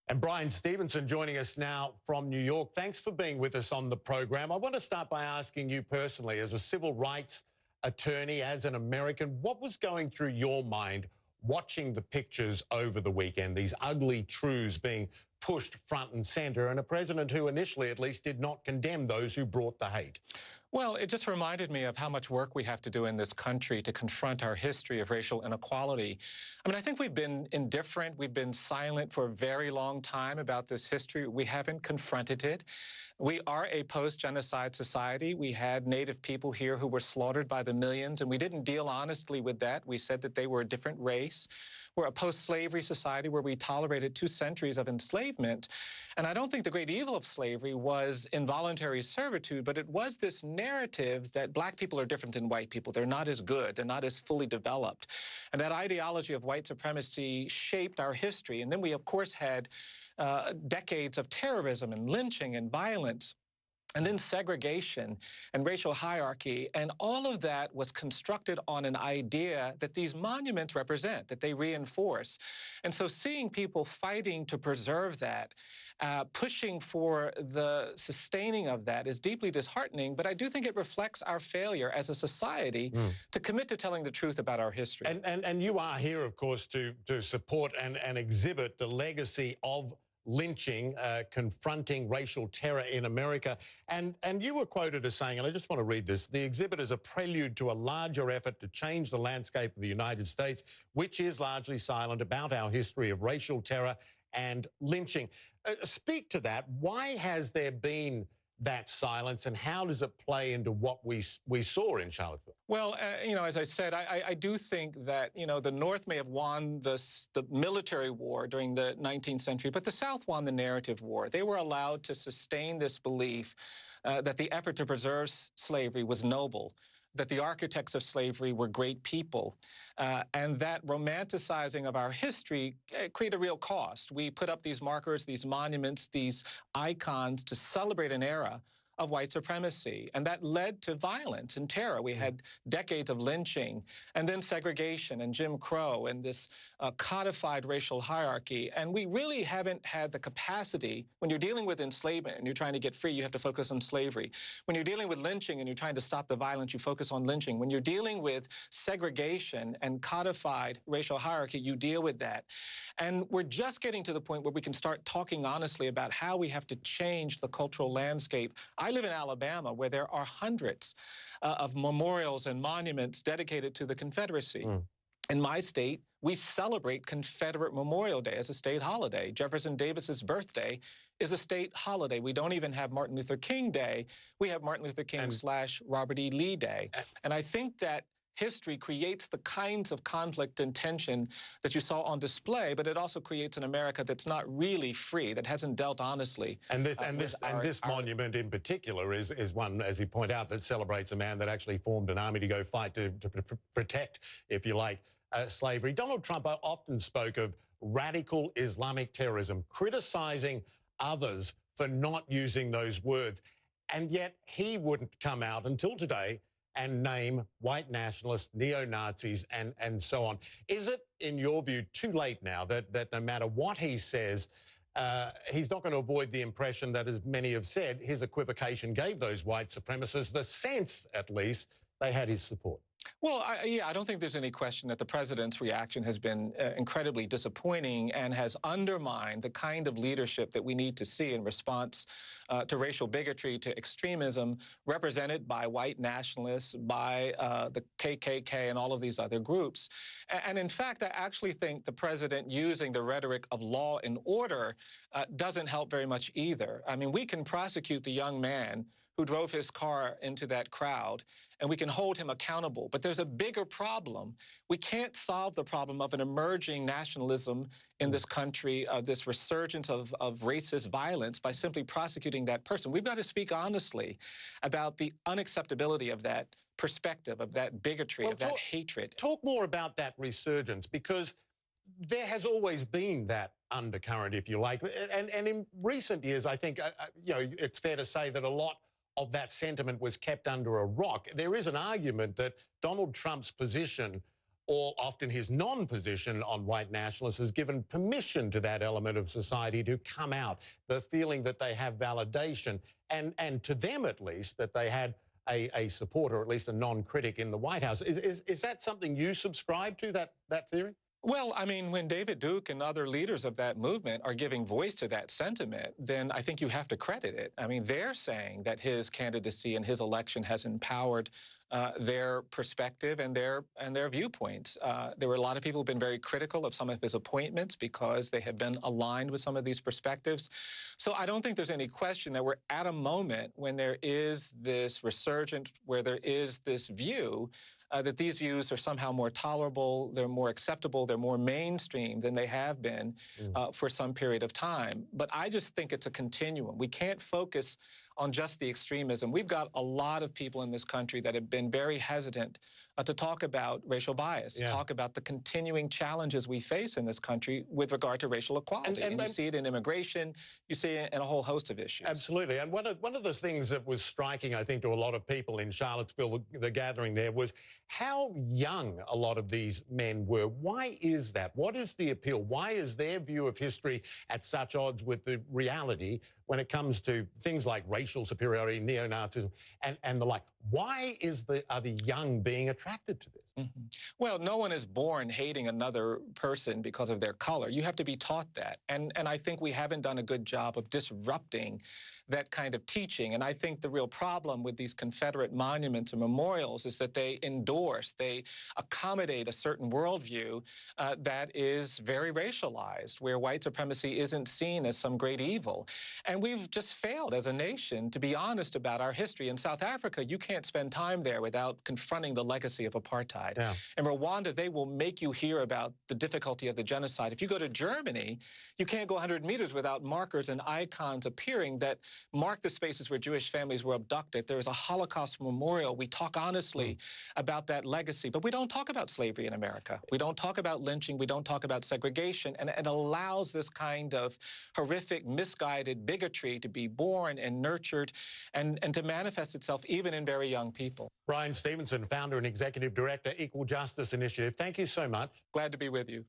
And Bryan Stevenson joining us now from New York. Thanks for being with us on the program. I want to start by asking you personally, as a civil rights attorney, as an American, what was going through your mind watching the pictures over the weekend, these ugly truths being pushed front and centre, and a president who initially at least did not condemn those who brought the hate? Well, it just reminded me of how much work we have to do in this country to confront our history of racial inequality. I mean, I think we've been indifferent. We've been silent for a very long time about this history. We haven't confronted it. We are a post-genocide society. We had Native people here who were slaughtered by the millions, and we didn't deal honestly with that. We said that they were a different race. We're a post-slavery society where we tolerated 2 centuries of enslavement. And I don't think the great evil of slavery was involuntary servitude, but it was this narrative that black people are different than white people. They're not as good. They're not as fully developed. And that ideology of white supremacy shaped our history. And then we, of course, had decades of terrorism and lynching and violence, and then segregation and racial hierarchy. And all of that was constructed on an idea that these monuments represent, that they reinforce. And so seeing people fighting to preserve that, pushing for the sustaining of that is deeply disheartening, but I do think it reflects our failure as a society to commit to telling the truth about our history. And you are here, of course, to support and exhibit the legacy of lynching, confronting racial terror in America. And you were quoted as saying, and I just want to read this, the exhibit is a prelude to a larger effort to change the landscape of the United States, which is largely silent about our history of racial terror and lynching. Speak to that. Why has there been that silence, and how does it play into what we saw in Charlottesville? Well, as I said, I do think that, the North may have won the military war during the 19th century, but the South won the narrative war. They were allowed to sustain this belief that the effort to preserve slavery was noble, that the architects of slavery were great people, and that romanticizing of our history created a real cost. We put up these markers, these monuments, these icons to celebrate an era of white supremacy, and that led to violence and terror. We had decades of lynching, and then segregation and Jim Crow and this codified racial hierarchy, and we really haven't had the capacity. When you're dealing with enslavement and you're trying to get free, you have to focus on slavery. When you're dealing with lynching and you're trying to stop the violence, you focus on lynching. When you're dealing with segregation and codified racial hierarchy, you deal with that. And we're just getting to the point where we can start talking honestly about how we have to change the cultural landscape. I live in Alabama, where there are hundreds of memorials and monuments dedicated to the Confederacy. In my state, we celebrate Confederate Memorial Day as a state holiday. Jefferson Davis's birthday is a state holiday. We don't even have Martin Luther King Day. We have Martin Luther King / Robert E. Lee Day. And I think that history creates the kinds of conflict and tension that you saw on display, but it also creates an America that's not really free, that hasn't dealt honestly. And this monument in particular is one, as you point out, that celebrates a man that actually formed an army to go fight to protect, if you like, slavery. Donald Trump often spoke of radical Islamic terrorism, criticizing others for not using those words, and yet he wouldn't come out until today and name white nationalists, neo-Nazis, and so on. Is it, in your view, too late now that no matter what he says, he's not going to avoid the impression that, as many have said, his equivocation gave those white supremacists the sense, at least, they had his support? Well, I don't think there's any question that the president's reaction has been incredibly disappointing and has undermined the kind of leadership that we need to see in response to racial bigotry, to extremism, represented by white nationalists, by the KKK and all of these other groups. And in fact, I actually think the president using the rhetoric of law and order doesn't help very much either. I mean, we can prosecute the young man who drove his car into that crowd, and we can hold him accountable. But there's a bigger problem. We can't solve the problem of an emerging nationalism in this country, of this resurgence of racist violence, by simply prosecuting that person. We've got to speak honestly about the unacceptability of that perspective, of that bigotry, of that hatred. Talk more about that resurgence, because there has always been that undercurrent, if you like. And in recent years, I think, it's fair to say that a lot of that sentiment was kept under a rock. There is an argument that Donald Trump's position or often his non-position on white nationalists has given permission to that element of society to come out, the feeling that they have validation, and to them at least, that they had a supporter, or at least a non-critic in the White House. Is that something you subscribe to, that theory? Well, I mean, when David Duke and other leaders of that movement are giving voice to that sentiment, then I think you have to credit it. I mean, they're saying that his candidacy and his election has empowered their perspective and their viewpoints. There were a lot of people who've been very critical of some of his appointments because they have been aligned with some of these perspectives. So I don't think there's any question that we're at a moment when there is this resurgence, where there is this view that these views are somehow more tolerable, they're more acceptable, they're more mainstream than they have been for some period of time. But I just think it's a continuum. We can't focus on just the extremism. We've got a lot of people in this country that have been very hesitant to talk about racial bias, to talk about the continuing challenges we face in this country with regard to racial equality. And you see it in immigration, you see it in a whole host of issues. Absolutely. And one of the things that was striking, I think, to a lot of people in Charlottesville, the gathering there, was how young a lot of these men were. Why is that? What is the appeal? Why is their view of history at such odds with the reality when it comes to things like racial superiority, neo-Nazism, and the like? Why are the young being attracted to this? Well, no one is born hating another person because of their color. You have to be taught that. And I think we haven't done a good job of disrupting that kind of teaching. And I think the real problem with these Confederate monuments and memorials is that they they accommodate a certain worldview that is very racialized, where white supremacy isn't seen as some great evil. And we've just failed as a nation to be honest about our history. In South Africa, you can't spend time there without confronting the legacy of apartheid. Yeah. In Rwanda, they will make you hear about the difficulty of the genocide. If you go to Germany, you can't go 100 meters without markers and icons appearing that mark the spaces where Jewish families were abducted. There is a Holocaust memorial. We talk honestly about that legacy, but we don't talk about slavery in America. We don't talk about lynching. We don't talk about segregation, and it allows this kind of horrific, misguided bigotry to be born and nurtured and to manifest itself even in very young people. Bryan Stevenson, founder and executive director, Equal Justice Initiative. Thank you so much. Glad to be with you.